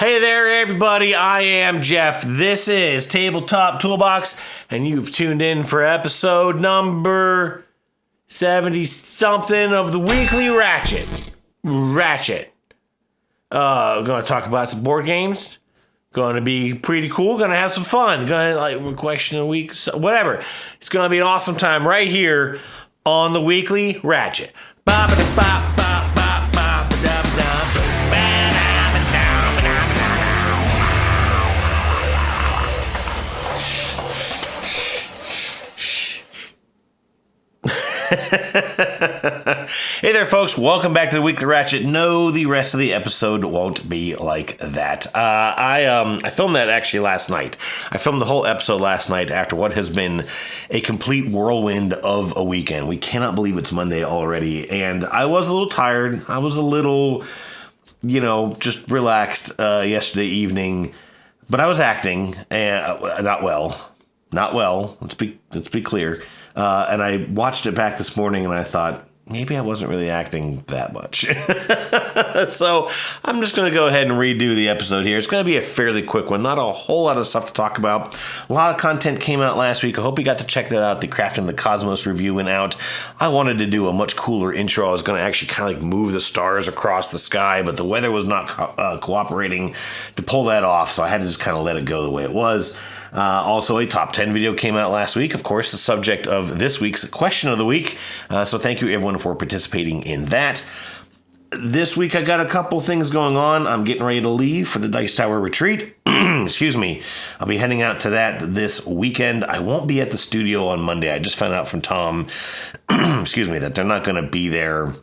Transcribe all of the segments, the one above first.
Hey there, everybody. I am Jeff. This is Tabletop Toolbox, and you've tuned in for episode number 70-something of the Weekly Ratchet. We're going to talk about some board games. Going to be pretty cool. Going to have some fun. Going to question a week, whatever. It's going to be an awesome time right here on the Weekly Ratchet. Hey there, folks. Welcome back to the Weekly Ratchet. No, the rest of the episode won't be like that. I filmed that actually last night. I filmed the whole episode last night after what has been a complete whirlwind of a weekend. We cannot believe it's Monday already, and I was a little tired. I was a little, just relaxed yesterday evening, but I was acting, not well. Let's be clear. And I watched it back this morning, and I thought, maybe I wasn't really acting that much. So I'm just going to go ahead and redo the episode here. It's going to be a fairly quick one. Not a whole lot of stuff to talk about. A lot of content came out last week. I hope you got to check that out. The Crafting the Cosmos review went out. I wanted to do a much cooler intro. I was going to actually kind of like move the stars across the sky, but the weather was not cooperating to pull that off, so I had to just kind of let it go the way it was. Also, a top 10 video came out last week. Of course, the subject of this week's question of the week. So thank you, everyone, for participating in that. This week, I got a couple things going on. I'm getting ready to leave for the Dice Tower retreat. Excuse me. I'll be heading out to that this weekend. I won't be at the studio on Monday. I just found out from Tom, that they're not going to be there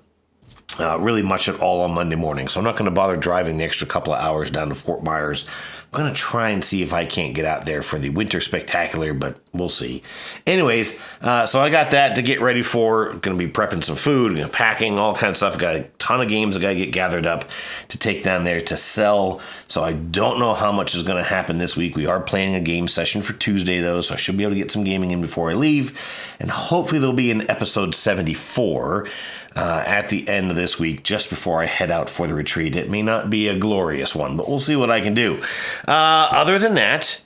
really much at all on Monday morning. So I'm not going to bother driving the extra couple of hours down to Fort Myers. I'm going to try and see if I can't get out there for the Winter Spectacular, but we'll see. Anyways, so I got that to get ready for. Going to be prepping some food, packing, all kinds of stuff. Got a ton of games I got to get gathered up to take down there to sell. So I don't know how much is going to happen this week. We are planning a game session for Tuesday, though, so I should be able to get some gaming in before I leave. And hopefully there'll be an episode 74 at the end of this week, just before I head out for the retreat. It may not be a glorious one, but we'll see what I can do. Other than that,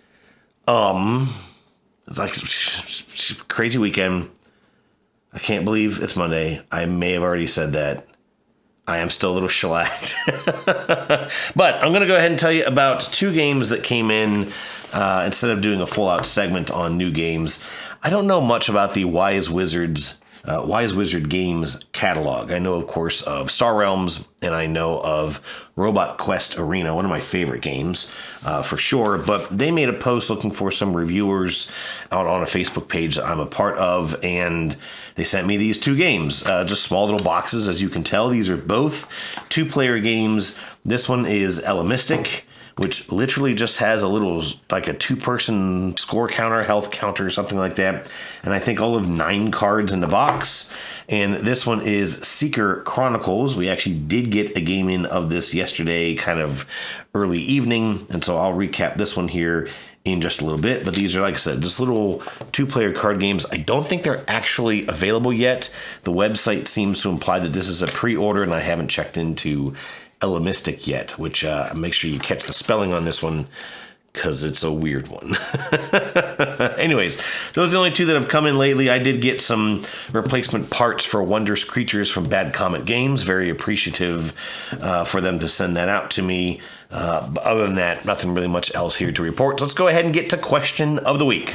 it's like a crazy weekend. I can't believe it's Monday. I may have already said that. I am still a little shellacked. But I'm going to go ahead and tell you about two games that came in instead of doing a full-out segment on new games. I don't know much about the Wise Wizard Games catalog. I know, of course, of Star Realms, and I know of Robot Quest Arena, one of my favorite games, for sure. But they made a post looking for some reviewers out on a Facebook page that I'm a part of, and they sent me these two games. Just small little boxes, as you can tell. These are both two-player games. This one is Elamistic, which literally just has a little, like a two-person score counter, health counter, something like that. And I think all of 9 cards in the box. And this one is Seeker Chronicles. We actually did get a game in of this yesterday, kind of early evening. And so I'll recap this one here in just a little bit. But these are, like I said, just little two-player card games. I don't think they're actually available yet. The website seems to imply that this is a pre-order, and I haven't checked into Elamistic yet, which make sure you catch the spelling on this one because it's a weird one. Anyways, those are the only two that have come in lately. I did get some replacement parts for Wondrous Creatures from Bad Comet Games. Very appreciative for them to send that out to me. But other than that, nothing really much else here to report. So let's go ahead and get to question of the week.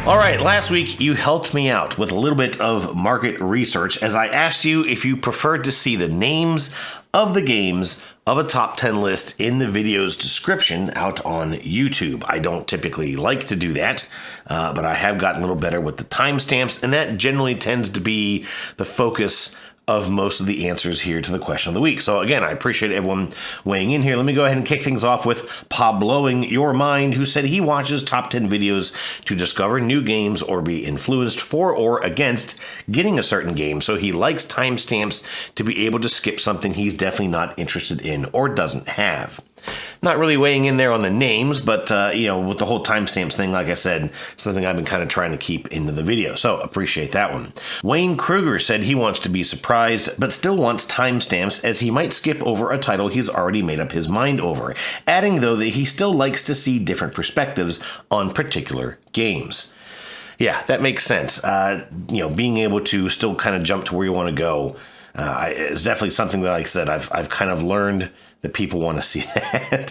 All right, last week you helped me out with a little bit of market research as I asked you if you preferred to see the names of the games of a top 10 list in the video's description out on YouTube. I don't typically like to do that, but I have gotten a little better with the timestamps, and that generally tends to be the focus of most of the answers here to the question of the week. So again, I appreciate everyone weighing in here. Let me go ahead and kick things off with Pabloing Your Mind, who said he watches top 10 videos to discover new games or be influenced for or against getting a certain game. So he likes timestamps to be able to skip something he's definitely not interested in or doesn't have. Not really weighing in there on the names, but, with the whole timestamps thing, like I said, something I've been kind of trying to keep into the video. So appreciate that one. Wayne Kruger said he wants to be surprised, but still wants timestamps as he might skip over a title he's already made up his mind over, adding, though, that he still likes to see different perspectives on particular games. Yeah, that makes sense. Being able to still kind of jump to where you want to go is definitely something that, like I said, I've kind of learned that people want to see that.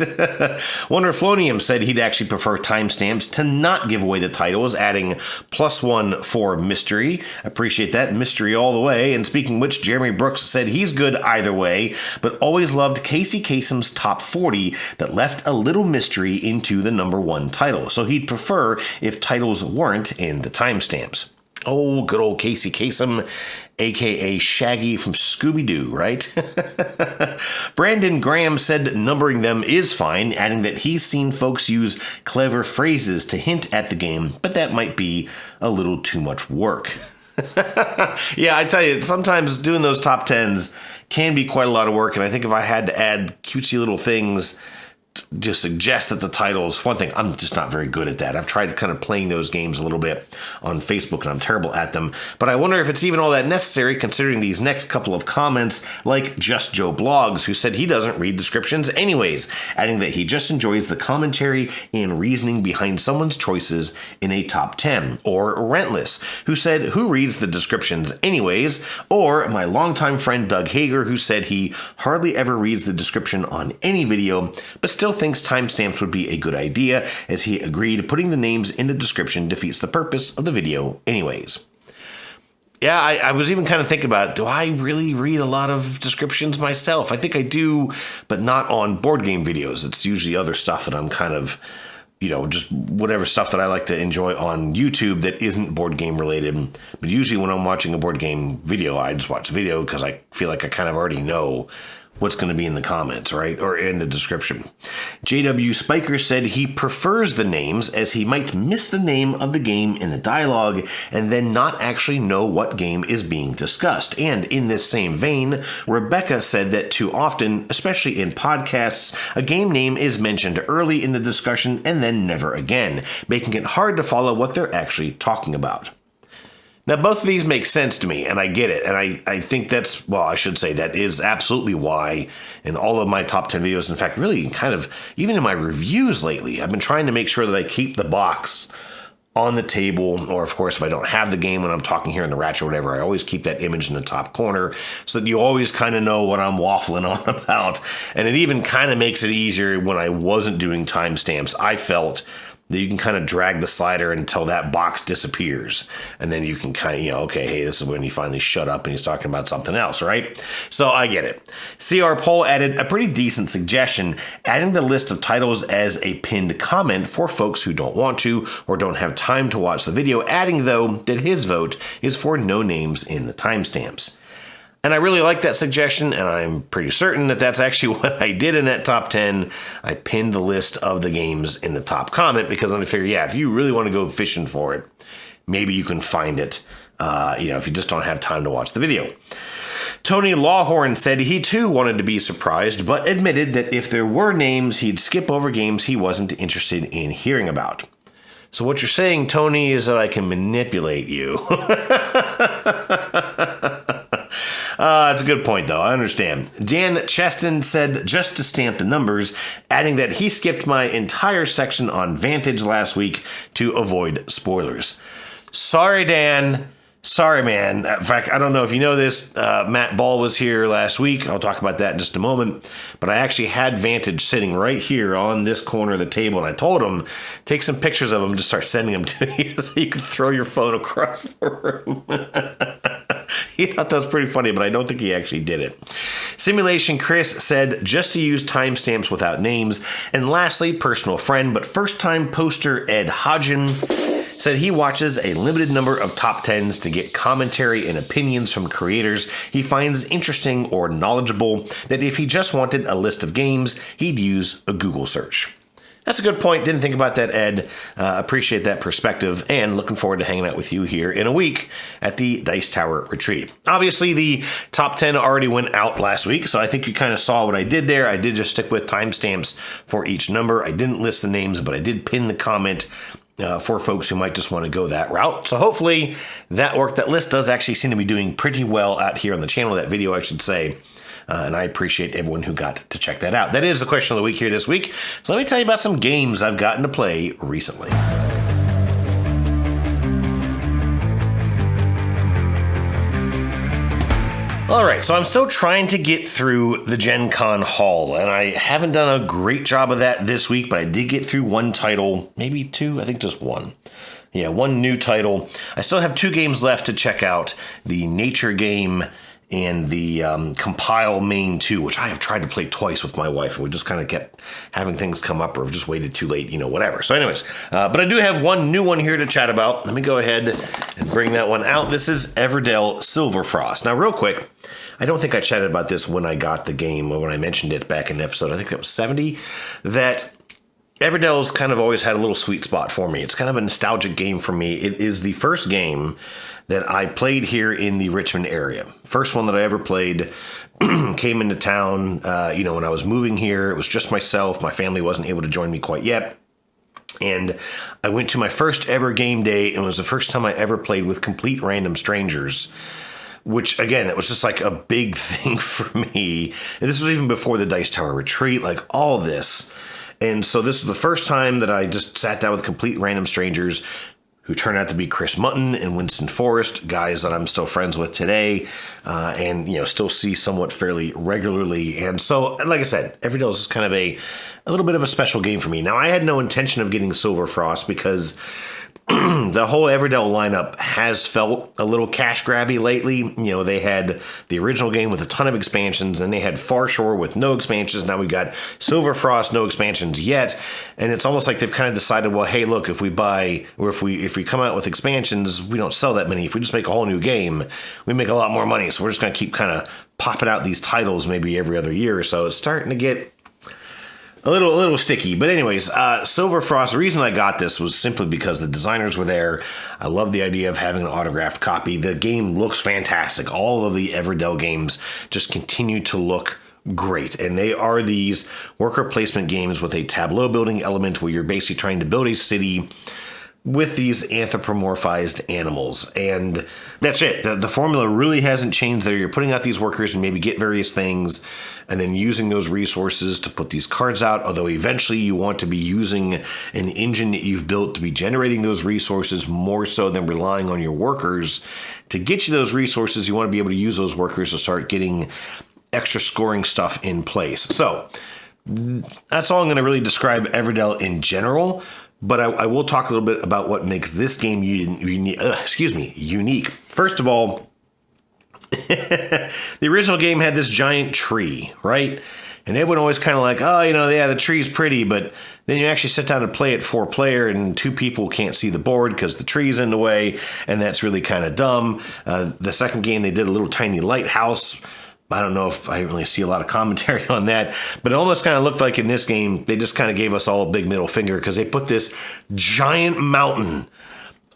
Wonderflonium said he'd actually prefer timestamps to not give away the titles, adding +1 for mystery. Appreciate that. Mystery all the way. And speaking of which, Jeremy Brooks said he's good either way, but always loved Casey Kasem's top 40 that left a little mystery into the number 1 title. So he'd prefer if titles weren't in the timestamps. Oh, good old Casey Kasem, a.k.a. Shaggy from Scooby-Doo, right? Brandon Graham said numbering them is fine, adding that he's seen folks use clever phrases to hint at the game, but that might be a little too much work. Yeah, I tell you, sometimes doing those top 10s can be quite a lot of work, and I think if I had to add cutesy little things to suggest that the titles, one thing, I'm just not very good at that. I've tried kind of playing those games a little bit on Facebook, and I'm terrible at them. But I wonder if it's even all that necessary, considering these next couple of comments, like Just Joe Blogs, who said he doesn't read descriptions anyways, adding that he just enjoys the commentary and reasoning behind someone's choices in a top 10. Or Rentless, who said, who reads the descriptions anyways? Or my longtime friend Doug Hager, who said he hardly ever reads the description on any video, but still thinks timestamps would be a good idea, as he agreed putting the names in the description defeats the purpose of the video anyways. Yeah, I was even kind of thinking about, do I really read a lot of descriptions myself? I think I do, but not on board game videos. It's usually other stuff that I'm kind of, just whatever stuff that I like to enjoy on YouTube that isn't board game related. But usually when I'm watching a board game video, I just watch the video because I feel like I kind of already know what's going to be in the comments, right? Or in the description. JW Spiker said he prefers the names as he might miss the name of the game in the dialogue and then not actually know what game is being discussed. And in this same vein, Rebecca said that too often, especially in podcasts, a game name is mentioned early in the discussion and then never again, making it hard to follow what they're actually talking about. Now, both of these make sense to me, and I get it, and I think that's, well, I should say that is absolutely why in all of my top 10 videos, in fact, really kind of, even in my reviews lately, I've been trying to make sure that I keep the box on the table, or of course, if I don't have the game when I'm talking here in the Ratchet or whatever, I always keep that image in the top corner so that you always kind of know what I'm waffling on about, and it even kind of makes it easier when I wasn't doing timestamps. I felt that you can kind of drag the slider until that box disappears. And then you can kind of, okay, hey, this is when he finally shut up and he's talking about something else, right? So I get it. CR Poll added a pretty decent suggestion, adding the list of titles as a pinned comment for folks who don't want to or don't have time to watch the video, adding, though, that his vote is for no names in the timestamps. And I really like that suggestion, and I'm pretty certain that that's actually what I did in that top 10. I pinned the list of the games in the top comment because I figure, yeah, if you really want to go fishing for it, maybe you can find it, if you just don't have time to watch the video. Tony Lawhorn said he too wanted to be surprised, but admitted that if there were names, he'd skip over games he wasn't interested in hearing about. So what you're saying, Tony, is that I can manipulate you. That's a good point, though. I understand. Dan Cheston said just to stamp the numbers, adding that he skipped my entire section on Vantage last week to avoid spoilers. Sorry, Dan. Sorry, man. In fact, I don't know if you know this. Matt Ball was here last week. I'll talk about that in just a moment. But I actually had Vantage sitting right here on this corner of the table, and I told him, take some pictures of him and just start sending them to me so you can throw your phone across the room. He thought that was pretty funny, but I don't think he actually did it. Simulation Chris said just to use timestamps without names. And lastly, personal friend but first-time poster Ed Hodgen said he watches a limited number of top 10s to get commentary and opinions from creators he finds interesting or knowledgeable, that if he just wanted a list of games, he'd use a Google search. That's a good point. Didn't think about that, Ed. Appreciate that perspective, and looking forward to hanging out with you here in a week at the Dice Tower Retreat. Obviously, the top 10 already went out last week, so I think you kind of saw what I did there. I did just stick with timestamps for each number. I didn't list the names, but I did pin the comment for folks who might just want to go that route. So hopefully that worked. That list does actually seem to be doing pretty well out here on the channel, that video, I should say. And I appreciate everyone who got to check that out. That is the question of the week here this week. So let me tell you about some games I've gotten to play recently. All right, so I'm still trying to get through the GenCon haul, and I haven't done a great job of that this week, but I did get through one title, maybe two, I think just one. Yeah, one new title. I still have 2 games left to check out, the Nature game and the Compile Main 2, which I have tried to play twice with my wife, and we just kind of kept having things come up, or we've just waited too late, whatever. So anyways, but I do have one new one here to chat about. Let me go ahead and bring that one out. This is Everdell Silverfrost. Now, real quick, I don't think I chatted about this when I got the game, or when I mentioned it back in the episode, I think that was 70, that Everdell's kind of always had a little sweet spot for me. It's kind of a nostalgic game for me. It is the first game that I played here in the Richmond area. First one that I ever played. Came into town, when I was moving here. It was just myself. My family wasn't able to join me quite yet. And I went to my first ever game day, and it was the first time I ever played with complete random strangers. Which, again, that was just like a big thing for me. And this was even before the Dice Tower Retreat, like all this. And so this was the first time that I just sat down with complete random strangers who turned out to be Chris Mutton and Winston Forrest, guys that I'm still friends with today, and still see somewhat fairly regularly. And so, like I said, Everdell is kind of a little bit of a special game for me. Now, I had no intention of getting Silverfrost because the whole Everdell lineup has felt a little cash grabby lately. They had the original game with a ton of expansions, and they had Far Shore with no expansions. Now we've got Silverfrost, no expansions yet. And it's almost like they've kind of decided, well, hey, look, if we buy, or if we come out with expansions, we don't sell that many. If we just make a whole new game, we make a lot more money. So we're just going to keep kind of popping out these titles maybe every other year or so. It's starting to get a little sticky. But anyways, Silverfrost, the reason I got this was simply because the designers were there. I love the idea of having an autographed copy. The game looks fantastic. All of the Everdell games just continue to look great. And they are these worker placement games with a tableau building element where you're basically trying to build a city with these anthropomorphized animals. And that's it. The formula really hasn't changed there. You're putting out these workers and maybe get various things, and then using those resources to put these cards out, although eventually you want to be using an engine that you've built to be generating those resources more so than relying on your workers. To get you those resources, you want to be able to use those workers to start getting extra scoring stuff in place. So that's all I'm going to really describe Everdell in general. But I will talk a little bit about what makes this game unique. First of all, the original game had this giant tree, right? And everyone always kind of like, oh, yeah, the tree's pretty, but then you actually sit down and play it 4-player, and 2 people can't see the board because the tree's in the way, and that's really kind of dumb. The second game, they did a little tiny lighthouse. I don't know if I really see a lot of commentary on that, but it almost kind of looked like in this game, they just kind of gave us all a big middle finger because they put this giant mountain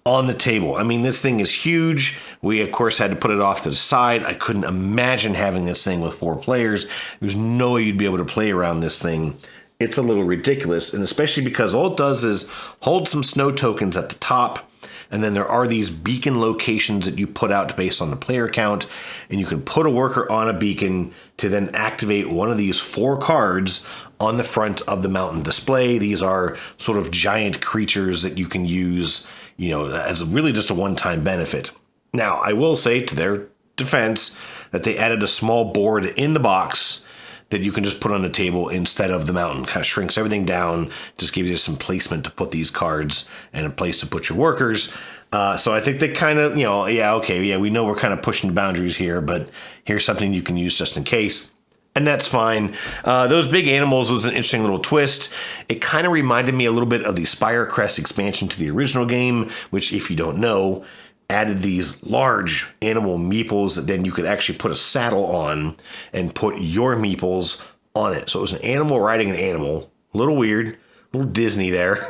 on the table. I mean, this thing is huge. We, of course, had to put it off to the side. I couldn't imagine having this thing with 4 players. There's no way you'd be able to play around this thing. It's a little ridiculous, and especially because all it does is hold some snow tokens at the top. And then there are these beacon locations that you put out based on the player count. And you can put a worker on a beacon to then activate one of these 4 cards on the front of the mountain display. These are sort of giant creatures that you can use, as really just a one-time benefit. Now, I will say to their defense that they added a small board in the box that you can just put on the table instead of the mountain. Kind of shrinks everything down, just gives you some placement to put these cards and a place to put your workers. So I think they kind of, we know we're kind of pushing the boundaries here, but here's something you can use just in case. And that's fine. Those big animals was an interesting little twist. It kind of reminded me a little bit of the Spirecrest expansion to the original game, which, if you don't know, added these large animal meeples that then you could actually put a saddle on and put your meeples on it. So it was an animal riding an animal. A little weird, little Disney there.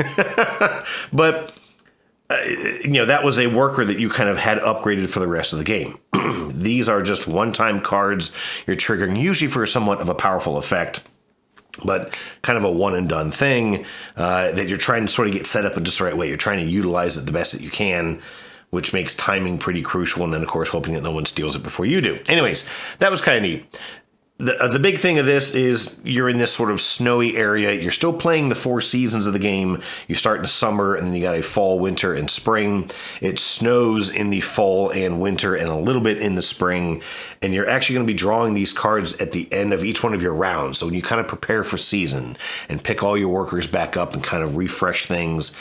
But, that was a worker that you kind of had upgraded for the rest of the game. These are just one-time cards you're triggering, usually for somewhat of a powerful effect, but kind of a one-and-done thing that you're trying to sort of get set up in just the right way. You're trying to utilize it the best that you can, which makes timing pretty crucial, and then, of course, hoping that no one steals it before you do. Anyways, that was kind of neat. The big thing of this is you're in this sort of snowy area. You're still playing the 4 seasons of the game. You start in summer, and then you got a fall, winter, and spring. It snows in the fall and winter and a little bit in the spring. And you're actually going to be drawing these cards at the end of each one of your rounds. So when you kind of prepare for season and pick all your workers back up and kind of refresh things,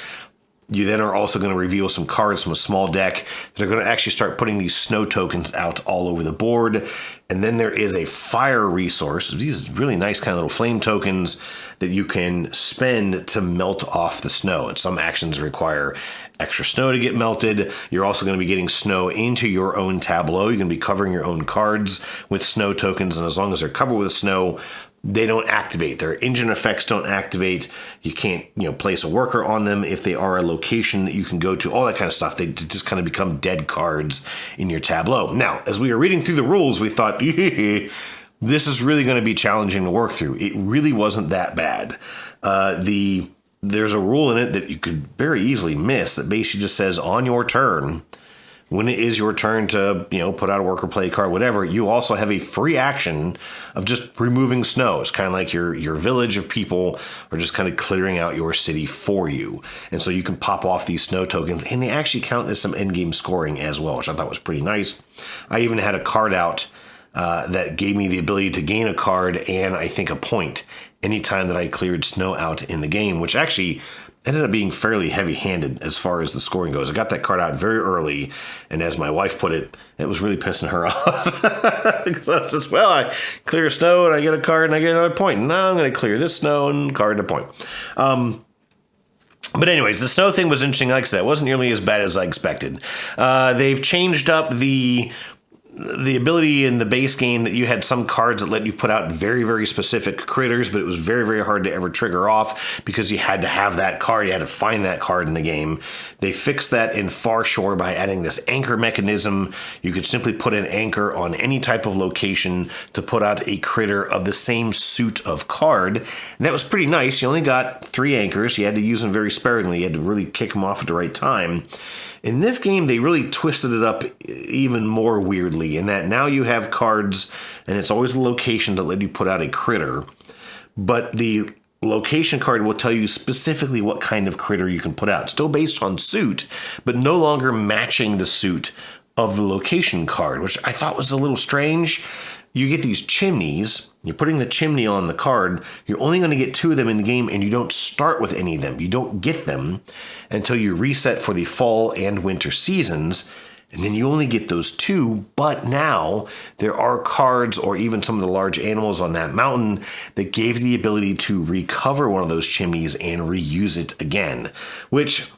you then are also going to reveal some cards from a small deck that are going to actually start putting these snow tokens out all over the board. And then there is a fire resource. These really nice kind of little flame tokens that you can spend to melt off the snow. And some actions require extra snow to get melted. You're also going to be getting snow into your own tableau. You're going to be covering your own cards with snow tokens. And as long as they're covered with snow, they don't activate. Their engine effects don't activate. You can't, place a worker on them if they are a location that you can go to, all that kind of stuff. They just kind of become dead cards in your tableau. Now, as we were reading through the rules, we thought, this is really going to be challenging to work through. It really wasn't that bad. There's a rule in it that you could very easily miss that basically just says on your turn, when it is your turn to, put out a worker, play a card, whatever, you also have a free action of just removing snow. It's kind of like your village of people are just kind of clearing out your city for you. And so you can pop off these snow tokens, and they actually count as some endgame scoring as well, which I thought was pretty nice. I even had a card out that gave me the ability to gain a card and I think a point anytime that I cleared snow out in the game, which actually ended up being fairly heavy-handed as far as the scoring goes. I got that card out very early, and as my wife put it, it was really pissing her off. Because I was just, I clear snow and I get a card and I get another point. Now I'm going to clear this snow and card and a point. But anyways, the snow thing was interesting. Like I said, it wasn't nearly as bad as I expected. They've changed up the ability in the base game that you had some cards that let you put out very, very specific critters, but it was very, very hard to ever trigger off because you had to have that card. You had to find that card in the game. They fixed that in Far Shore by adding this anchor mechanism. You could simply put an anchor on any type of location to put out a critter of the same suit of card. And that was pretty nice. You only got 3 anchors. You had to use them very sparingly. You had to really kick them off at the right time. In this game, they really twisted it up even more weirdly in that now you have cards, and it's always a location that let you put out a critter, but the location card will tell you specifically what kind of critter you can put out. Still based on suit, but no longer matching the suit of the location card, which I thought was a little strange. You get these chimneys, you're putting the chimney on the card, you're only going to get 2 of them in the game, and you don't start with any of them. You don't get them until you reset for the fall and winter seasons, and then you only get those 2, but now there are cards or even some of the large animals on that mountain that gave the ability to recover one of those chimneys and reuse it again, which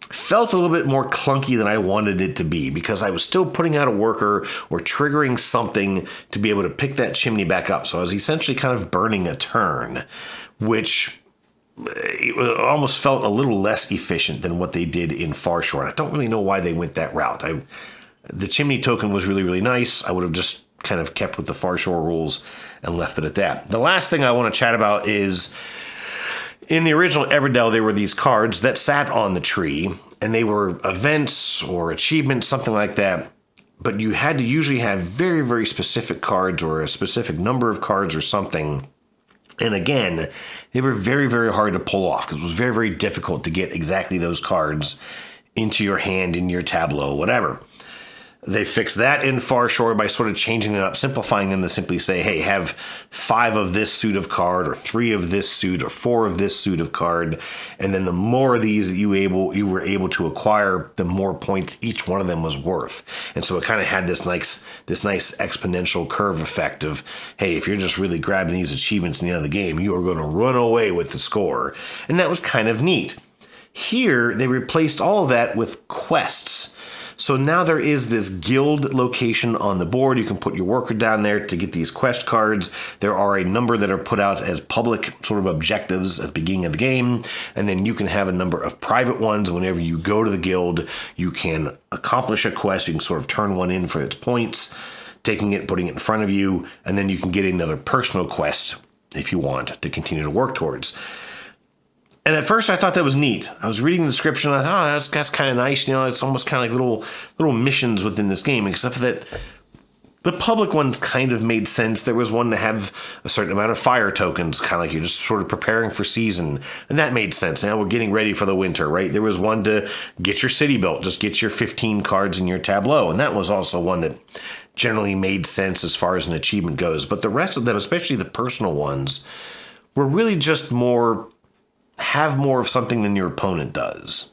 felt a little bit more clunky than I wanted it to be because I was still putting out a worker or triggering something to be able to pick that chimney back up. So I was essentially kind of burning a turn, which it almost felt a little less efficient than what they did in Far Shore. I don't really know why they went that route. The chimney token was really, really nice. I would have just kind of kept with the Far Shore rules and left it at that. The last thing I want to chat about is in the original Everdell, there were these cards that sat on the tree, and they were events or achievements, something like that. But you had to usually have very, very specific cards or a specific number of cards or something. And again, they were very, very hard to pull off because it was very, very difficult to get exactly those cards into your hand, in your tableau, whatever. They fixed that in Far Shore by sort of changing it up, simplifying them to simply say, hey, have 5 of this suit of card or 3 of this suit or 4 of this suit of card. And then the more of these that you were able to acquire, the more points each one of them was worth. And so it kind of had this nice exponential curve effect of, hey, if you're just really grabbing these achievements in the end of the game, you are going to run away with the score. And that was kind of neat. Here, they replaced all of that with quests. So now there is this guild location on the board. You can put your worker down there to get these quest cards. There are a number that are put out as public sort of objectives at the beginning of the game. And then you can have a number of private ones. Whenever you go to the guild, you can accomplish a quest. You can sort of turn one in for its points, taking it, putting it in front of you, and then you can get another personal quest if you want to continue to work towards. And at first I thought that was neat. I was reading the description and I thought, oh, that's kind of nice. You know, it's almost kind of like little missions within this game, except for that the public ones kind of made sense. There was one to have a certain amount of fire tokens, kind of like you're just sort of preparing for season. And that made sense. Now we're getting ready for the winter, right? There was one to get your city built, just get your 15 cards in your tableau. And that was also one that generally made sense as far as an achievement goes. But the rest of them, especially the personal ones, were really just have more of something than your opponent does.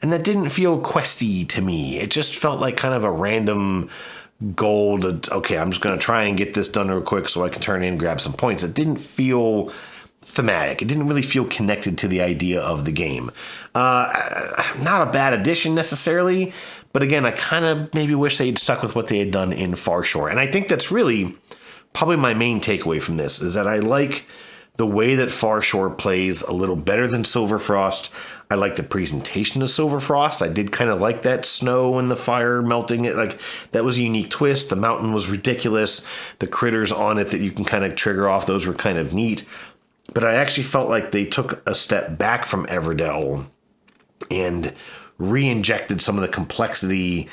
And that didn't feel questy to me. It just felt like kind of a random goal to, okay, I'm just going to try and get this done real quick so I can turn in and grab some points. It didn't feel thematic. It didn't really feel connected to the idea of the game. Not a bad addition necessarily, but again, I kind of maybe wish they'd stuck with what they had done in Far Shore. And I think that's really probably my main takeaway from this, is that I like the way that Far Shore plays a little better than Silverfrost. I like the presentation of Silverfrost. I did kind of like that snow and the fire melting. It like that was a unique twist. The mountain was ridiculous. The critters on it that you can kind of trigger off, those were kind of neat. But I actually felt like they took a step back from Everdell and re-injected some of the complexity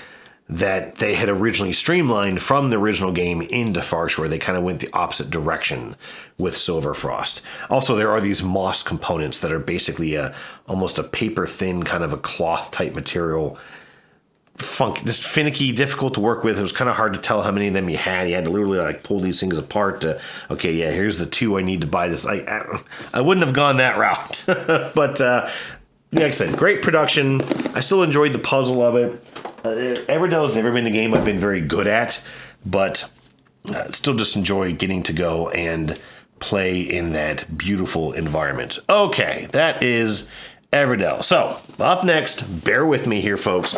that they had originally streamlined from the original game into Far Shore. They kind of went the opposite direction with Silverfrost. Also, there are these moss components that are basically almost a paper thin kind of a cloth type material. Just finicky, difficult to work with. It was kind of hard to tell how many of them you had. You had to literally like pull these things apart to, okay, yeah, here's the 2 I need to buy this. I wouldn't have gone that route. But like I said, great production. I still enjoyed the puzzle of it. Everdell has never been a game I've been very good at, but still just enjoy getting to go and play in that beautiful environment. Okay, that is Everdell. So, up next, bear with me here, folks.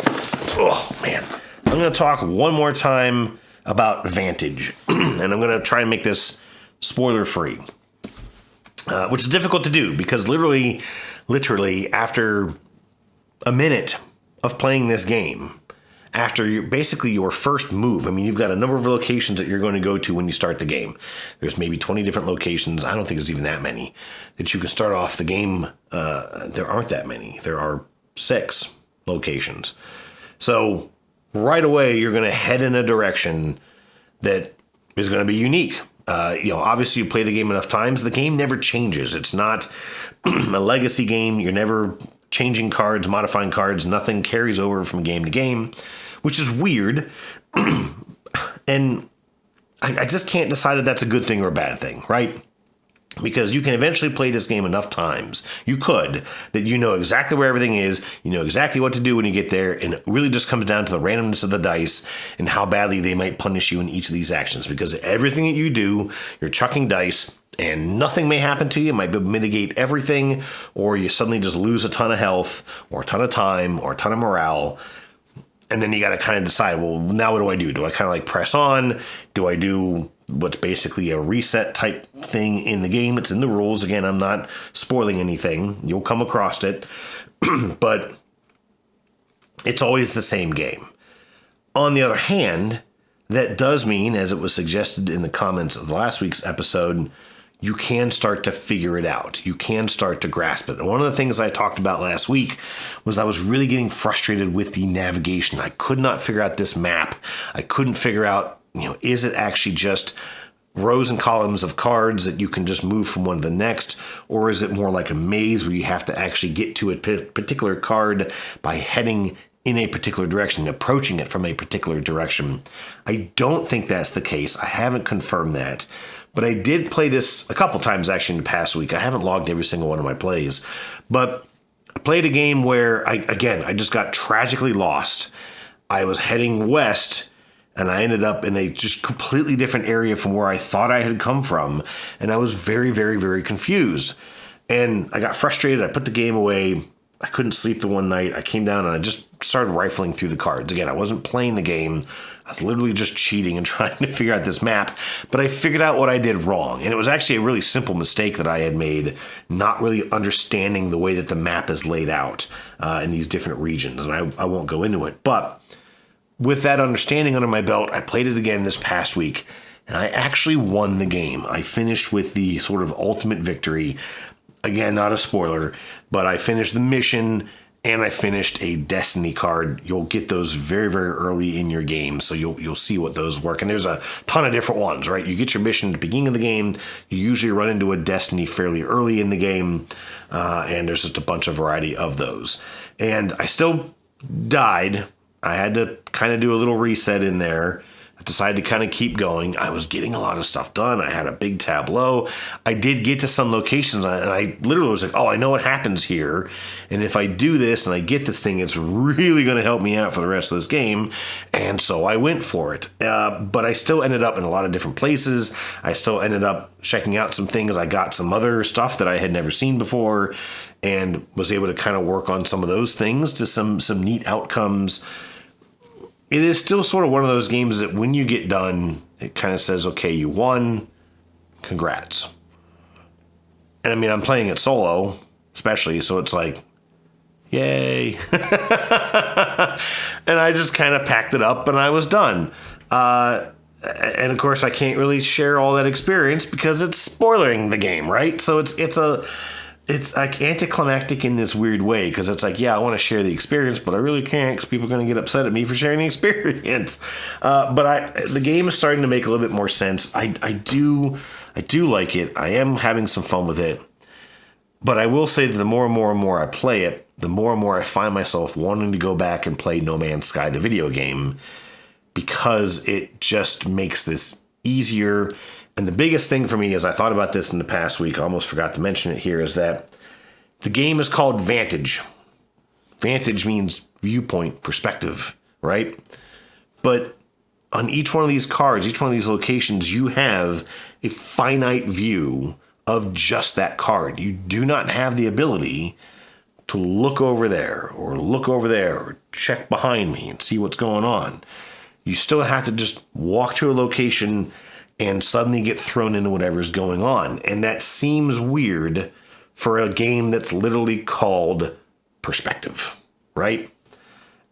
Oh, man. I'm going to talk one more time about Vantage, and I'm going to try and make this spoiler-free, which is difficult to do because literally, after a minute of playing this game, after your first move, I mean, you've got a number of locations that you're going to go to when you start the game. There's maybe 20 different locations. I don't think there's even that many that you can start off the game. There aren't that many. There are 6 locations. So right away, you're going to head in a direction that is going to be unique. Obviously you play the game enough times, the game never changes. It's not a legacy game. You're never changing cards, modifying cards. Nothing carries over from game to game, which is weird. And I just can't decide if that's a good thing or a bad thing, right? Because you can eventually play this game enough times, that you know exactly where everything is, you know exactly what to do when you get there, and it really just comes down to the randomness of the dice and how badly they might punish you in each of these actions. Because everything that you do, you're chucking dice, and nothing may happen to you. It might mitigate everything, or you suddenly just lose a ton of health, or a ton of time, or a ton of morale. And then you got to kind of decide, well, now what do I do? Do I kind of like press on? Do I do what's basically a reset type thing in the game? It's in the rules. Again, I'm not spoiling anything. You'll come across it. But it's always the same game. On the other hand, that does mean, as it was suggested in the comments of the last week's episode, you can start to figure it out. You can start to grasp it. And one of the things I talked about last week was I was really getting frustrated with the navigation. I could not figure out this map. I couldn't figure out, is it actually just rows and columns of cards that you can just move from one to the next? Or is it more like a maze where you have to actually get to a particular card by heading in a particular direction, approaching it from a particular direction? I don't think that's the case. I haven't confirmed that. But I did play this a couple times actually in the past week. I haven't logged every single one of my plays. But I played a game where, I just got tragically lost. I was heading west, and I ended up in a just completely different area from where I thought I had come from. And I was very, very, very confused. And I got frustrated. I put the game away. I couldn't sleep the one night. I came down and I just started rifling through the cards. Again, I wasn't playing the game. I was literally just cheating and trying to figure out this map, but I figured out what I did wrong. And it was actually a really simple mistake that I had made, not really understanding the way that the map is laid out in these different regions. And I won't go into it. But with that understanding under my belt, I played it again this past week, and I actually won the game. I finished with the sort of ultimate victory. Again, not a spoiler, but I finished the mission, and I finished a Destiny card. You'll get those very, very early in your game, so you'll see what those work. And there's a ton of different ones, right? You get your mission at the beginning of the game. You usually run into a Destiny fairly early in the game, and there's just a bunch of variety of those. And I still died. I had to kind of do a little reset in there. I decided to kind of keep going. I was getting a lot of stuff done. I had a big tableau. I did get to some locations, and I literally was like, oh, I know what happens here. And if I do this and I get this thing, it's really going to help me out for the rest of this game. And so I went for it. But I still ended up in a lot of different places. I still ended up checking out some things. I got some other stuff that I had never seen before and was able to kind of work on some of those things to some neat outcomes. It is still sort of one of those games that when you get done, it kind of says, okay, you won, congrats. And I mean, I'm playing it solo, especially, so it's like, yay. And I just kind of packed it up and I was done. And of course, I can't really share all that experience because it's spoiling the game, right? So it's like anticlimactic in this weird way because it's like, yeah, I want to share the experience, but I really can't because people are going to get upset at me for sharing the experience. But the game is starting to make a little bit more sense. I do like it. I am having some fun with it. But I will say that the more and more I play it, the more and more I find myself wanting to go back and play No Man's Sky, the video game, because it just makes this easier. And the biggest thing for me, as I thought about this in the past week, I almost forgot to mention it here, is that the game is called Vantage. Vantage means viewpoint, perspective, right? But on each one of these cards, each one of these locations, you have a finite view of just that card. You do not have the ability to look over there or check behind me and see what's going on. You still have to just walk to a location and suddenly get thrown into whatever's going on. And that seems weird for a game that's literally called perspective, right?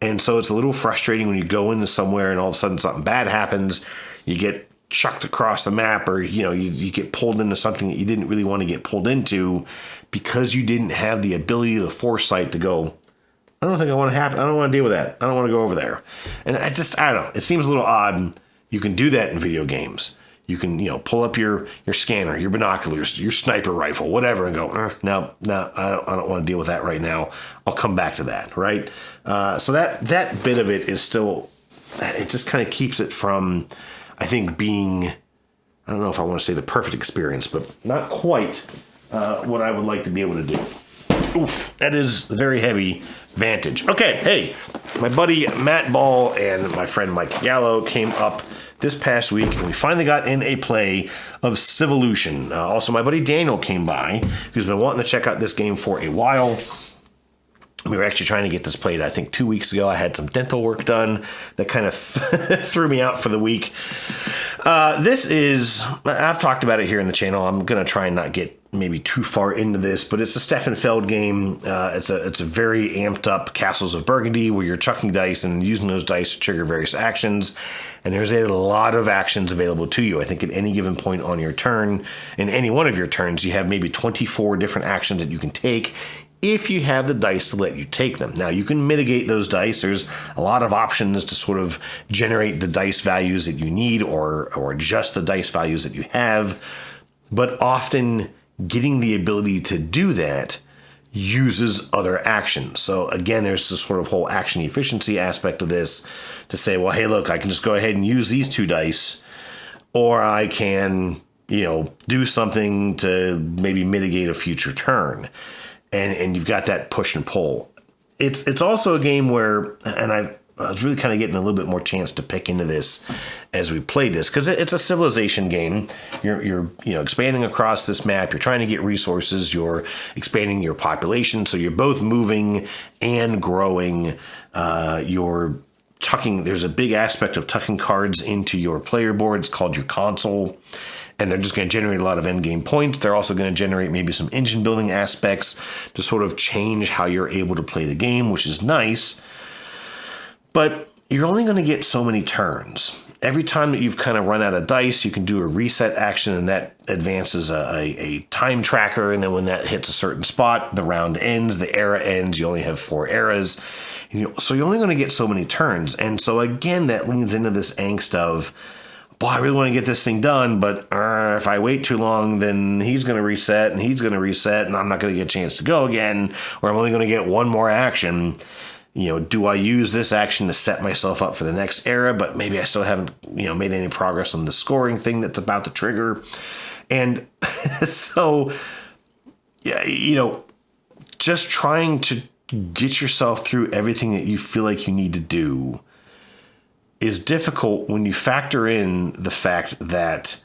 And so it's a little frustrating when you go into somewhere and all of a sudden something bad happens, you get chucked across the map, or you get pulled into something that you didn't really want to get pulled into because you didn't have the ability, the foresight to go, I don't think I want to happen. I don't want to deal with that. I don't want to go over there. And I don't know. It seems a little odd. You can do that in video games. You can, pull up your scanner, your binoculars, your sniper rifle, whatever, and go, no, I don't want to deal with that right now. I'll come back to that, right? So that bit of it is still, it just kind of keeps it from, I think, being, I don't know if I want to say the perfect experience, but not quite what I would like to be able to do. Oof, that is very heavy Vantage. Okay, hey, my buddy Matt Ball and my friend Mike Gallo came up this past week, and we finally got in a play of Civolution. Also, my buddy Daniel came by, who's been wanting to check out this game for a while. We were actually trying to get this played, I think, 2 weeks ago. I had some dental work done that kind of threw me out for the week. This is, I've talked about it here in the channel. I'm going to try and not get maybe too far into this, but it's a Stefan Feld game. It's a very amped up Castles of Burgundy where you're chucking dice and using those dice to trigger various actions. And there's a lot of actions available to you. I think at any given point on your turn, in any one of your turns, you have maybe 24 different actions that you can take if you have the dice to let you take them. Now, you can mitigate those dice. There's a lot of options to sort of generate the dice values that you need or adjust the dice values that you have. But often getting the ability to do that uses other actions. So again, there's this sort of whole action efficiency aspect of this to say, well, hey, look, I can just go ahead and use these two dice, or I can, do something to maybe mitigate a future turn. And you've got that push and pull. It's also a game where, and I was really kind of getting a little bit more chance to pick into this as we played this, because it's a civilization game. You're expanding across this map. You're trying to get resources. You're expanding your population, so you're both moving and growing. You're tucking. There's a big aspect of tucking cards into your player board. It's called your console. And they're just going to generate a lot of end game points. They're also going to generate maybe some engine building aspects to sort of change how you're able to play the game, which is nice. But you're only going to get so many turns. Every time that you've kind of run out of dice, you can do a reset action, and that advances a time tracker. And then when that hits a certain spot, the round ends, the era ends. You only have 4 eras. So you're only going to get so many turns. And so again, that leans into this angst of, boy, I really want to get this thing done, but if I wait too long, then he's going to reset, and he's going to reset, and I'm not going to get a chance to go again, or I'm only going to get one more action. Do I use this action to set myself up for the next era, but maybe I still haven't, made any progress on the scoring thing that's about to trigger. And so, yeah, just trying to get yourself through everything that you feel like you need to do is difficult when you factor in the fact that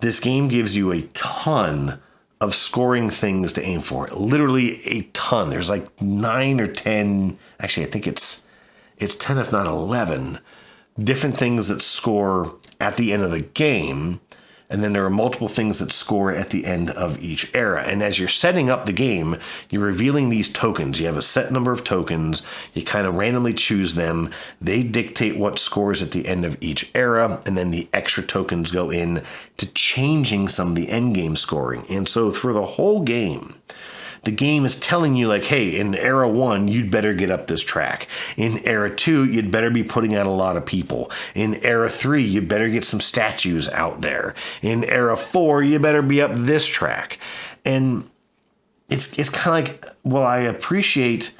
this game gives you a ton of scoring things to aim for. Literally a ton. There's like 9 or 10, actually I think it's 10 if not 11 different things that score at the end of the game. And then there are multiple things that score at the end of each era. And as you're setting up the game, you're revealing these tokens. You have a set number of tokens. You kind of randomly choose them. They dictate what scores at the end of each era. And then the extra tokens go in to changing some of the end game scoring. And so through the whole game, the game is telling you, like, hey, in era 1, you'd better get up this track. In era 2, you'd better be putting out a lot of people. In era 3, you better get some statues out there. In era 4, you better be up this track. And it's kind of like, well, I appreciate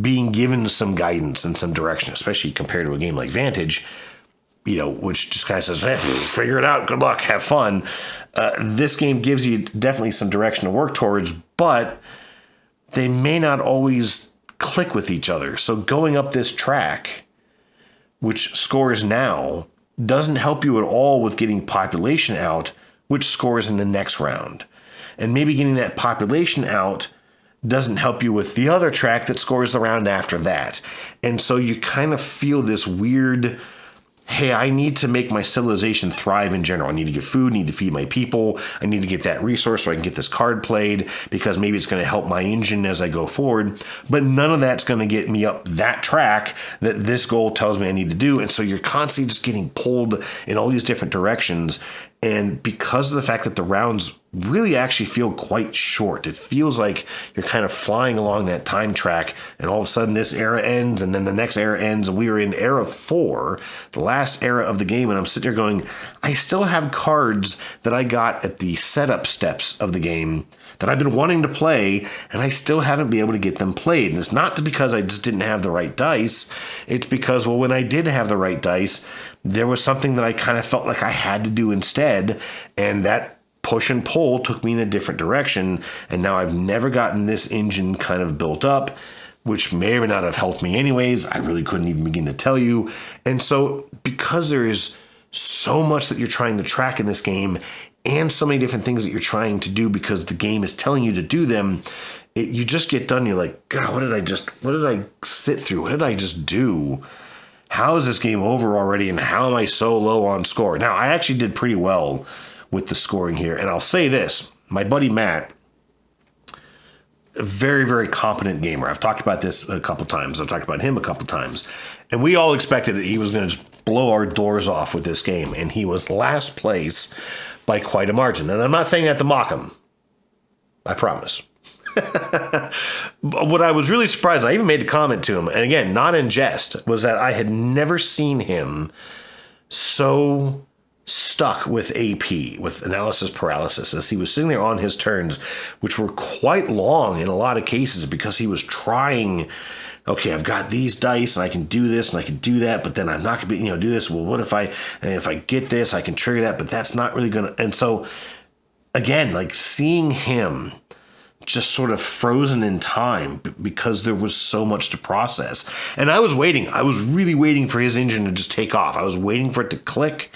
being given some guidance and some direction, especially compared to a game like Vantage, which just kind of says, figure it out, good luck, have fun. This game gives you definitely some direction to work towards, but they may not always click with each other. So going up this track, which scores now, doesn't help you at all with getting population out, which scores in the next round. And maybe getting that population out doesn't help you with the other track that scores the round after that. And so you kind of feel this weird, hey, I need to make my civilization thrive in general. I need to get food, I need to feed my people, I need to get that resource so I can get this card played, because maybe it's going to help my engine as I go forward. But none of that's going to get me up that track that this goal tells me I need to do. And so you're constantly just getting pulled in all these different directions. And because of the fact that the rounds really actually feel quite short, it feels like you're kind of flying along that time track, and all of a sudden this era ends, and then the next era ends, and we are in era 4, the last era of the game, and I'm sitting here going, I still have cards that I got at the setup steps of the game that I've been wanting to play, and I still haven't been able to get them played. And it's not because I just didn't have the right dice. It's because, well, when I did have the right dice, there was something that I kind of felt like I had to do instead, and that push and pull took me in a different direction, and now I've never gotten this engine kind of built up, which may or may not have helped me anyways. I really couldn't even begin to tell you. And so because there is so much that you're trying to track in this game, and so many different things that you're trying to do because the game is telling you to do them, you just get done, you're like, God, what did I sit through? What did I just do? How is this game over already, and how am I so low on score? Now, I actually did pretty well with the scoring here, and I'll say this. My buddy Matt, a very, very competent gamer. I've talked about this a couple times. I've talked about him a couple times, and we all expected that he was going to just blow our doors off with this game, and he was last place by quite a margin. And I'm not saying that to mock him. I promise. But what I was really surprised, I even made a comment to him, and again, not in jest, was that I had never seen him so stuck with AP, with analysis paralysis, as he was sitting there on his turns, which were quite long in a lot of cases, because he was trying, okay, I've got these dice and I can do this and I can do that, but then I'm not going to be, do this. Well, what if I get this, I can trigger that, but that's not really going to. And so again, like seeing him just sort of frozen in time because there was so much to process. And I was waiting. I was really waiting for his engine to just take off. I was waiting for it to click.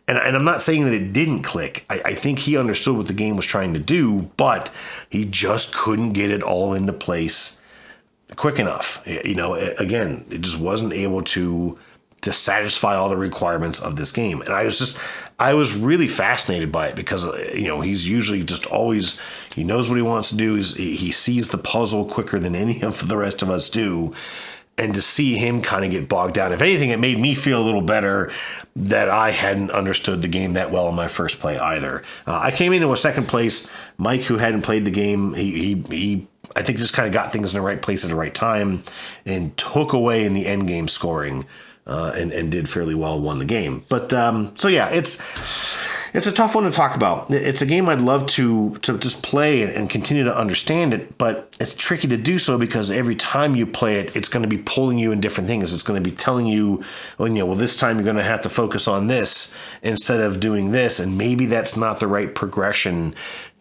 And I'm not saying that it didn't click. I think he understood what the game was trying to do, but he just couldn't get it all into place quick enough. You know, again, it just wasn't able to satisfy all the requirements of this game. And I was really fascinated by it because, you know, he's usually just always, he knows what he wants to do. He sees the puzzle quicker than any of the rest of us do. And to see him kind of get bogged down, if anything, it made me feel a little better that I hadn't understood the game that well in my first play either. I came into a second place. Mike, who hadn't played the game, he I think just kind of got things in the right place at the right time and took away in the end game scoring and did fairly well, won the game. But so yeah, it's a tough one to talk about. It's a game I'd love to just play and continue to understand it, but it's tricky to do so because every time you play it, it's going to be pulling you in different things. It's going to be telling you, well, this time you're going to have to focus on this instead of doing this, and maybe that's not the right progression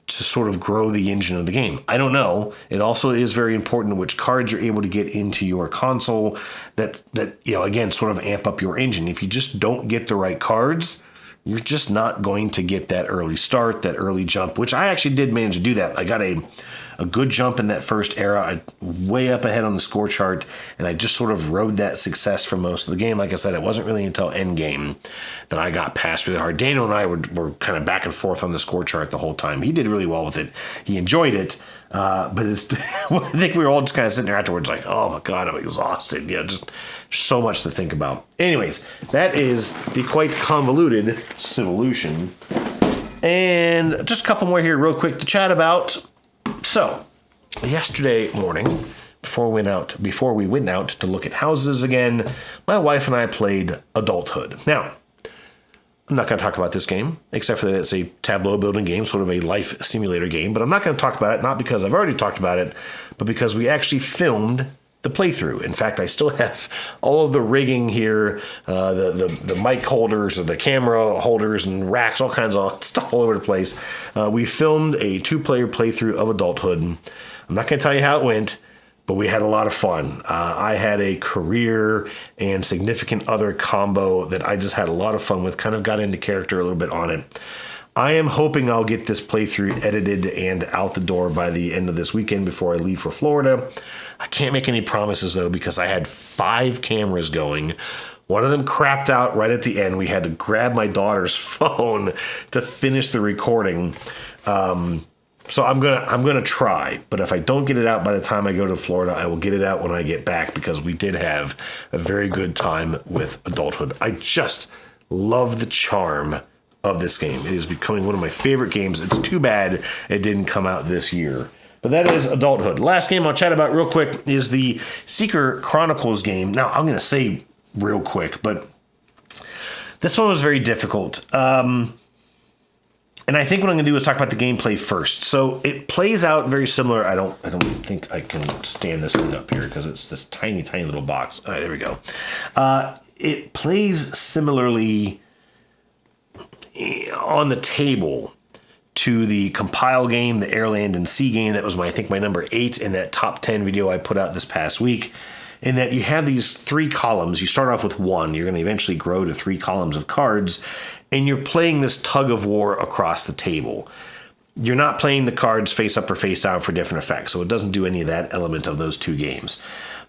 to sort of grow the engine of the game. I don't know. It also is very important which cards you're able to get into your console that again, sort of amp up your engine. If you just don't get the right cards, you're just not going to get that early start, that early jump, which I actually did manage to do that. I got a good jump in that first era, way up ahead on the score chart, and I just sort of rode that success for most of the game. Like I said, it wasn't really until endgame that I got past really hard. Daniel and I were kind of back and forth on the score chart the whole time. He did really well with it. He enjoyed it, but I think we were all just kind of sitting there afterwards like, oh my God, I'm exhausted. Just so much to think about. Anyways, that is the quite convoluted Civolution. And just a couple more here real quick to chat about. So, yesterday morning, before we went out to look at houses again, my wife and I played Adulthood. Now, I'm not going to talk about this game, except for that it's a tableau building game, sort of a life simulator game, but I'm not going to talk about it, not because I've already talked about it, but because we actually filmed the playthrough. In fact, I still have all of the rigging here, the mic holders or the camera holders and racks, all kinds of stuff all over the place. We filmed a 2-player playthrough of Adulthood. I'm not going to tell you how it went, but we had a lot of fun. I had a career and significant other combo that I just had a lot of fun with, kind of got into character a little bit on it. I am hoping I'll get this playthrough edited and out the door by the end of this weekend before I leave for Florida. I can't make any promises, though, because I had 5 cameras going. One of them crapped out right at the end. We had to grab my daughter's phone to finish the recording. So I'm gonna try, but if I don't get it out by the time I go to Florida, I will get it out when I get back because we did have a very good time with Adulthood. I just love the charm of this game. It is becoming one of my favorite games. It's too bad it didn't come out this year. But that is Adulthood. Last game I'll chat about real quick is the Seeker Chronicles game. Now, I'm going to say real quick, but this one was very difficult. And I think what I'm going to do is talk about the gameplay first. So it plays out very similar. I don't think I can stand this thing up here because it's this tiny, tiny little box. All right, there we go. It plays similarly on the table to the Compile game, the Air, Land, and Sea game. That was my number 8 in that top 10 video I put out this past week. In that you have these 3 columns. You start off with 1. You're going to eventually grow to 3 columns of cards. And you're playing this tug of war across the table. You're not playing the cards face up or face down for different effects. So it doesn't do any of that element of those 2 games.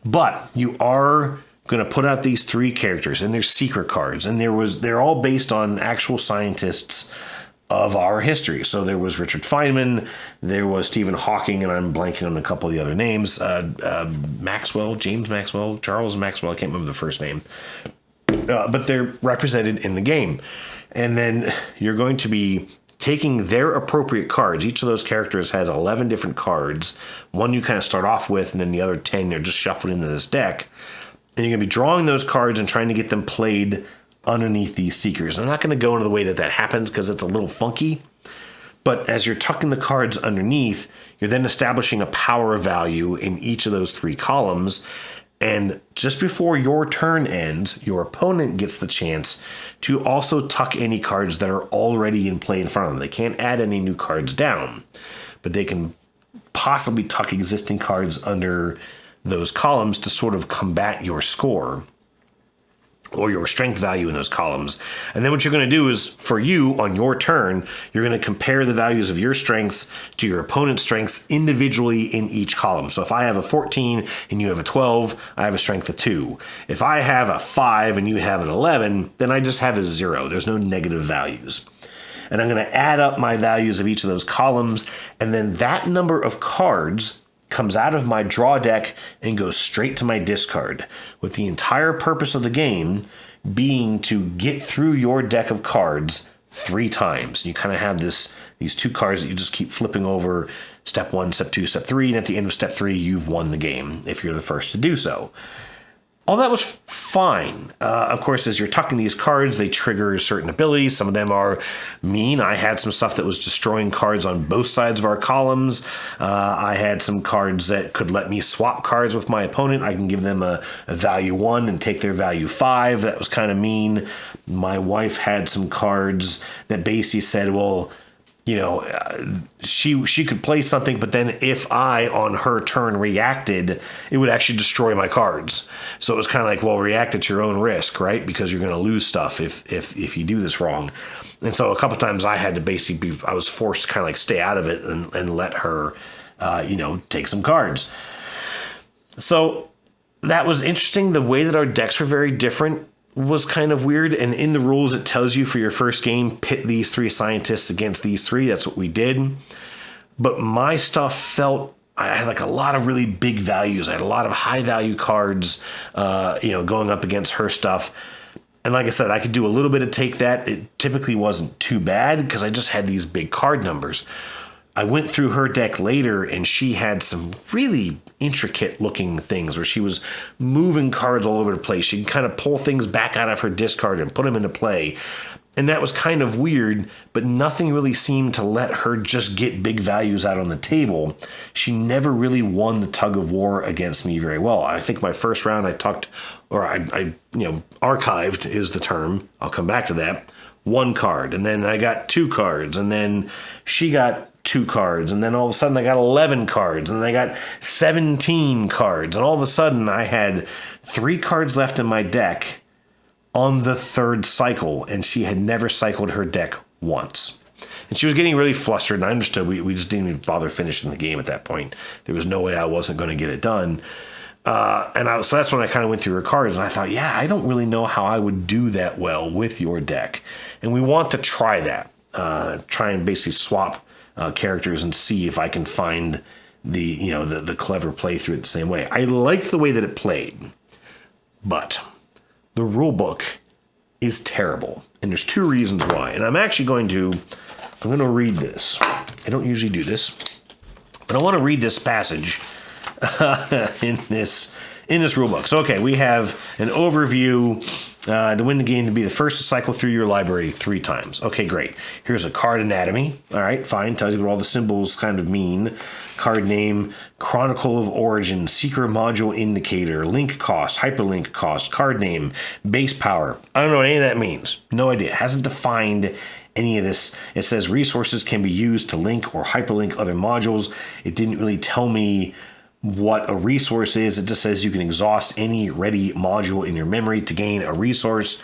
But you are going to put out these 3 characters. And they're secret cards. And they're all based on actual scientists of our history. So there was Richard Feynman, there was Stephen Hawking, and I'm blanking on a couple of the other names. Maxwell, James Maxwell, Charles Maxwell, I can't remember the first name. But they're represented in the game. And then you're going to be taking their appropriate cards. Each of those characters has 11 different cards. One you kind of start off with, and then the other 10 are just shuffled into this deck. And you're going to be drawing those cards and trying to get them played underneath these seekers. I'm not going to go into the way that happens because it's a little funky, but as you're tucking the cards underneath, you're then establishing a power value in each of those 3 columns, and just before your turn ends, your opponent gets the chance to also tuck any cards that are already in play in front of them. They can't add any new cards down, but they can possibly tuck existing cards under those columns to sort of combat your score or your strength value in those columns. And then what you're going to do is, for you, on your turn, you're going to compare the values of your strengths to your opponent's strengths individually in each column. So if I have a 14 and you have a 12, I have a strength of 2. If I have a 5 and you have an 11, then I just have a 0. There's no negative values. And I'm going to add up my values of each of those columns, and then that number of cards comes out of my draw deck and goes straight to my discard, with the entire purpose of the game being to get through your deck of cards 3 times. You kind of have these 2 cards that you just keep flipping over, step 1, step 2, step 3, and at the end of step 3, you've won the game if you're the first to do so. All that was fine. Of course, as you're tucking these cards, they trigger certain abilities. Some of them are mean. I had some stuff that was destroying cards on both sides of our columns. I had some cards that could let me swap cards with my opponent. I can give them a value 1 and take their value 5. That was kind of mean. My wife had some cards that basically said, well, you know, she could play something, but then if I, on her turn, reacted, it would actually destroy my cards. So it was kind of like, well, react at your own risk, right? Because you're going to lose stuff if you do this wrong. And so a couple of times I had to basically I was forced to kind of like stay out of it and let her, take some cards. So that was interesting. The way that our decks were very different was kind of weird, and in the rules it tells you for your first game, pit these 3 scientists against these 3. That's what we did. But my stuff felt, I had like a lot of really big values. I had a lot of high value cards, going up against her stuff. And like I said, I could do a little bit of take that. It typically wasn't too bad because I just had these big card numbers. I went through her deck later, and she had some really intricate looking things where she was moving cards all over the place. She'd kind of pull things back out of her discard and put them into play. And that was kind of weird, but nothing really seemed to let her just get big values out on the table. She never really won the tug of war against me very well. I think my first round I archived is the term. I'll come back to that. 1 card, and then I got 2 cards, and then she got 2 cards, and then all of a sudden I got 11 cards, and then I got 17 cards, and all of a sudden I had 3 cards left in my deck on the 3rd cycle, and she had never cycled her deck once. And she was getting really flustered, and I understood we just didn't even bother finishing the game at that point. There was no way I wasn't going to get it done. So that's when I kind of went through her cards, and I thought, yeah, I don't really know how I would do that well with your deck. And we want to try that. Try and basically swap characters and see if I can find the clever play through it the same way. I liked the way that it played, but the rule book is terrible, and there's 2 reasons why. And I'm going to read this. I don't usually do this, but I want to read this passage in this rule book. So okay, we have an overview. To win the game, to be the first to cycle through your library 3 times. Okay, great. Here's a card anatomy. All right, fine. Tells you what all the symbols kind of mean. Card name, Chronicle of Origin, Secret Module Indicator, Link Cost, Hyperlink Cost, Card name, Base Power. I don't know what any of that means. No idea. It hasn't defined any of this. It says resources can be used to link or hyperlink other modules. It didn't really tell me what a resource is. It just says you can exhaust any ready module in your memory to gain a resource.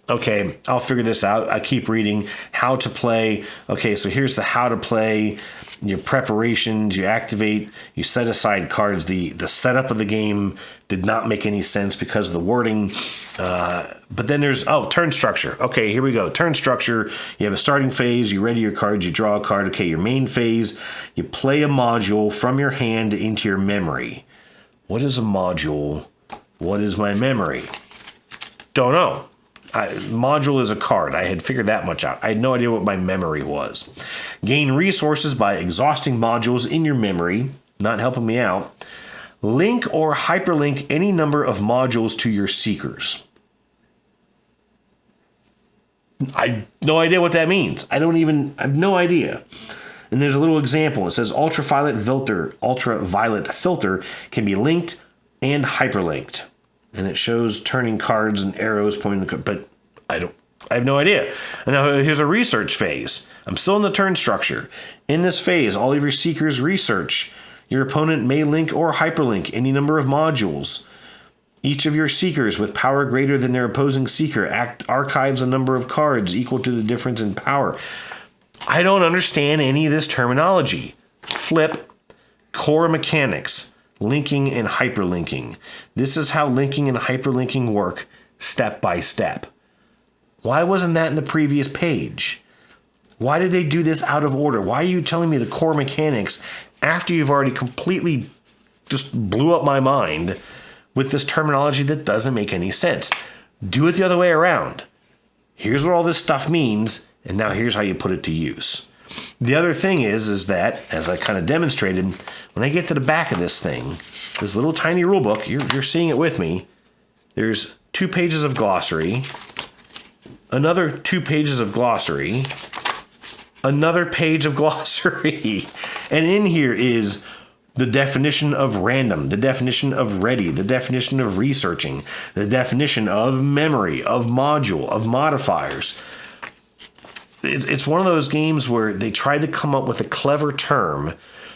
Okay, I'll figure this out. I keep reading how to play. Okay, so here's the how to play. Your preparations, you activate, you set aside cards. The setup of the game did not make any sense because of the wording. But then there's, turn structure. Okay, here we go. Turn structure. You have a starting phase. You ready your cards. You draw a card. Okay, your main phase. You play a module from your hand into your memory. What is a module? What is my memory? Don't know. Module is a card. I had figured that much out. I had no idea what my memory was. Gain resources by exhausting modules in your memory. Not helping me out. Link or hyperlink any number of modules to your seekers. I have no idea what that means. I have no idea. And there's a little example. It says ultraviolet filter can be linked and hyperlinked. And it shows turning cards and arrows pointing to the, but I have no idea. And now here's a research phase. I'm still in the turn structure. In this phase, all of your seekers research. Your opponent may link or hyperlink any number of modules. Each of your seekers with power greater than their opposing seeker archives a number of cards equal to the difference in power. I don't understand any of this terminology. Flip, core mechanics, linking and hyperlinking. This is how linking and hyperlinking work step by step. Why wasn't that in the previous page? Why did they do this out of order? Why are you telling me the core mechanics after you've already completely just blew up my mind with this terminology that doesn't make any sense? Do it the other way around. Here's what all this stuff means, and now here's how you put it to use. The other thing is that, as I kind of demonstrated, when I get to the back of this thing, this little tiny rule book, you're seeing it with me, there's 2 pages of glossary, another 2 pages of glossary, another page of glossary. And in here is the definition of random, the definition of ready, the definition of researching, the definition of memory, of module, of modifiers. It's one of those games where they tried to come up with a clever term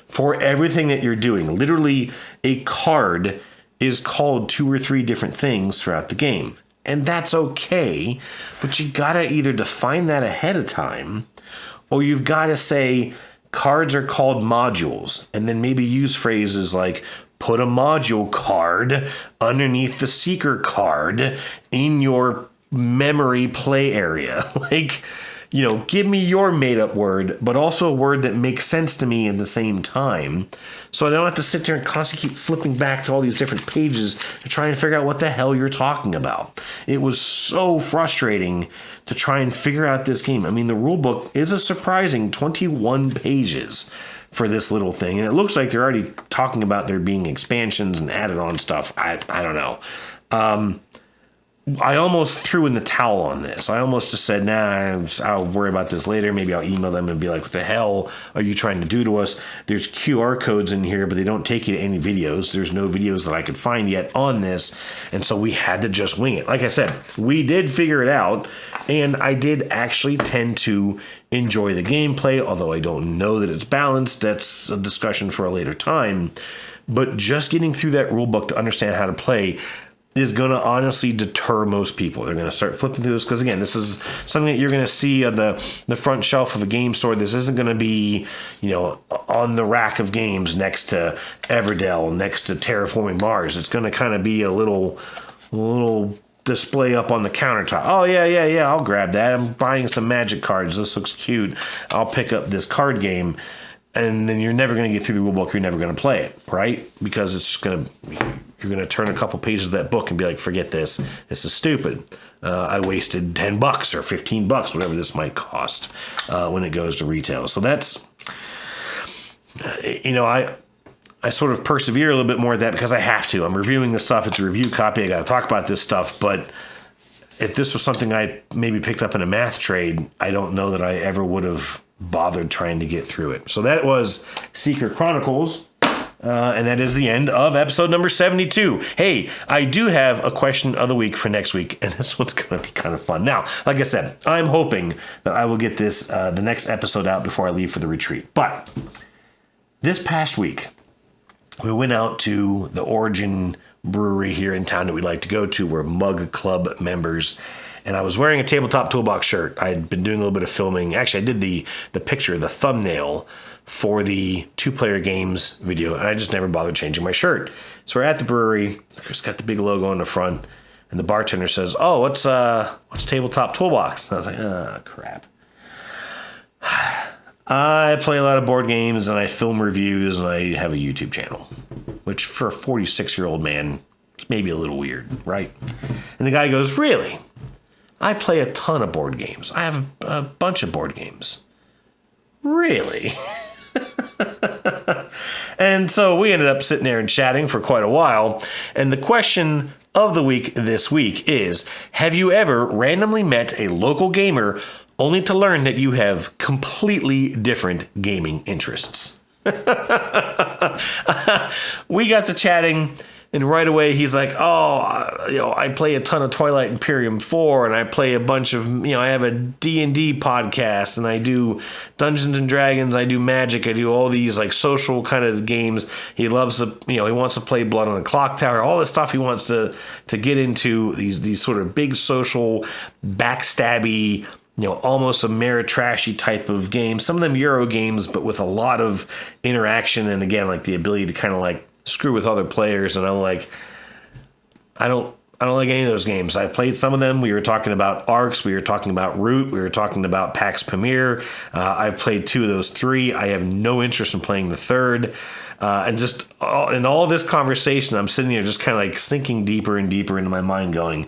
for everything that you're doing. Literally, a card is called 2 or 3 different things throughout the game. And that's okay, but you gotta either define that ahead of time, or you've gotta say cards are called modules, and then maybe use phrases like put a module card underneath the seeker card in your memory play area. Like, you know, give me your made-up word, but also a word that makes sense to me at the same time, so I don't have to sit there and constantly keep flipping back to all these different pages to try and figure out what the hell you're talking about. It was so frustrating to try and figure out this game. I mean, the rule book is a surprising 21 pages for this little thing, and it looks like they're already talking about there being expansions and added on stuff. I don't know. I almost threw in the towel on this. I almost just said, nah, I'll worry about this later. Maybe I'll email them and be like, what the hell are you trying to do to us? There's QR codes in here, but they don't take you to any videos. There's no videos that I could find yet on this. And so we had to just wing it. Like I said, we did figure it out, and I did actually tend to enjoy the gameplay, although I don't know that it's balanced. That's a discussion for a later time. But just getting through that rule book to understand how to play is going to honestly deter most people. They're going to start flipping through this because, again, this is something that you're going to see on the front shelf of a game store. This isn't going to be, you know, on the rack of games next to Everdell, next to Terraforming Mars. It's going to kind of be a little display up on the countertop. Oh, yeah, I'll grab that. I'm buying some Magic cards. This looks cute. I'll pick up this card game. And then you're never going to get through the rule book. You're never going to play it, right? Because it's just you're going to turn a couple pages of that book and be like, forget this. This is stupid. I wasted $10 or $15, whatever this might cost when it goes to retail. So that's, you know, I sort of persevere a little bit more at that because I have to. I'm reviewing this stuff. It's a review copy. I got to talk about this stuff. But if this was something I maybe picked up in a math trade, I don't know that I ever would have bothered trying to get through it. So that was Seeker Chronicles, and that is the end of episode number 72. Hey, I do have a question of the week for next week, and this one's going to be kind of fun. Now, like I said, I'm hoping that I will get this the next episode out before I leave for the retreat. But this past week, we went out to the Origin brewery here in town that we like to go to. We're Mug Club members. And I was wearing a Tabletop Toolbox shirt. I had been doing a little bit of filming. Actually, I did the picture, the thumbnail for the 2-player games video, and I just never bothered changing my shirt. So we're at the brewery. It's got the big logo on the front, and the bartender says, "Oh, what's Tabletop Toolbox?" And I was like, "Ah, crap." I play a lot of board games, and I film reviews, and I have a YouTube channel, which for a 46-year-old man is maybe a little weird, right? And the guy goes, "Really? I play a ton of board games. I have a bunch of board games." Really? And so we ended up sitting there and chatting for quite a while. And the question of the week this week is, have you ever randomly met a local gamer only to learn that you have completely different gaming interests? We got to chatting. And right away, he's like, I play a ton of Twilight Imperium 4, and I play a bunch of, I have a D&D podcast, and I do Dungeons and Dragons, I do Magic, I do all these, like, social kind of games. He loves to, he wants to play Blood on a Clock Tower, all this stuff he wants to get into, these sort of big social, backstabby, almost a Ameritrashy type of game. Some of them Euro games, but with a lot of interaction, and again, like, the ability to kind of, like, screw with other players. And I'm like, I don't like any of those games. I played some of them. We were talking about Arcs. We were talking about Root. We were talking about PAX Premier. I've played 2 of those 3. I have no interest in playing the third. And just in all this conversation, I'm sitting here just kind of like sinking deeper and deeper into my mind going,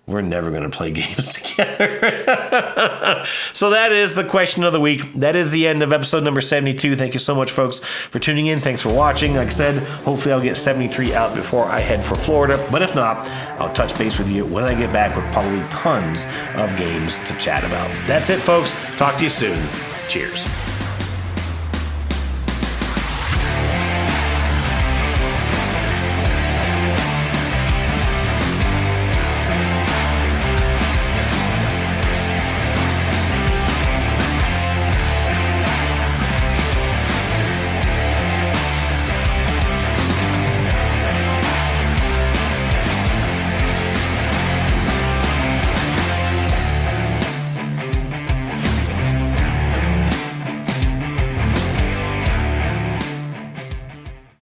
we're never going to play games together. So that is the question of the week. That is the end of episode number 72. Thank you so much, folks, for tuning in. Thanks for watching. Like I said, hopefully I'll get 73 out before I head for Florida. But if not, I'll touch base with you when I get back with probably tons of games to chat about. That's it, folks. Talk to you soon. Cheers.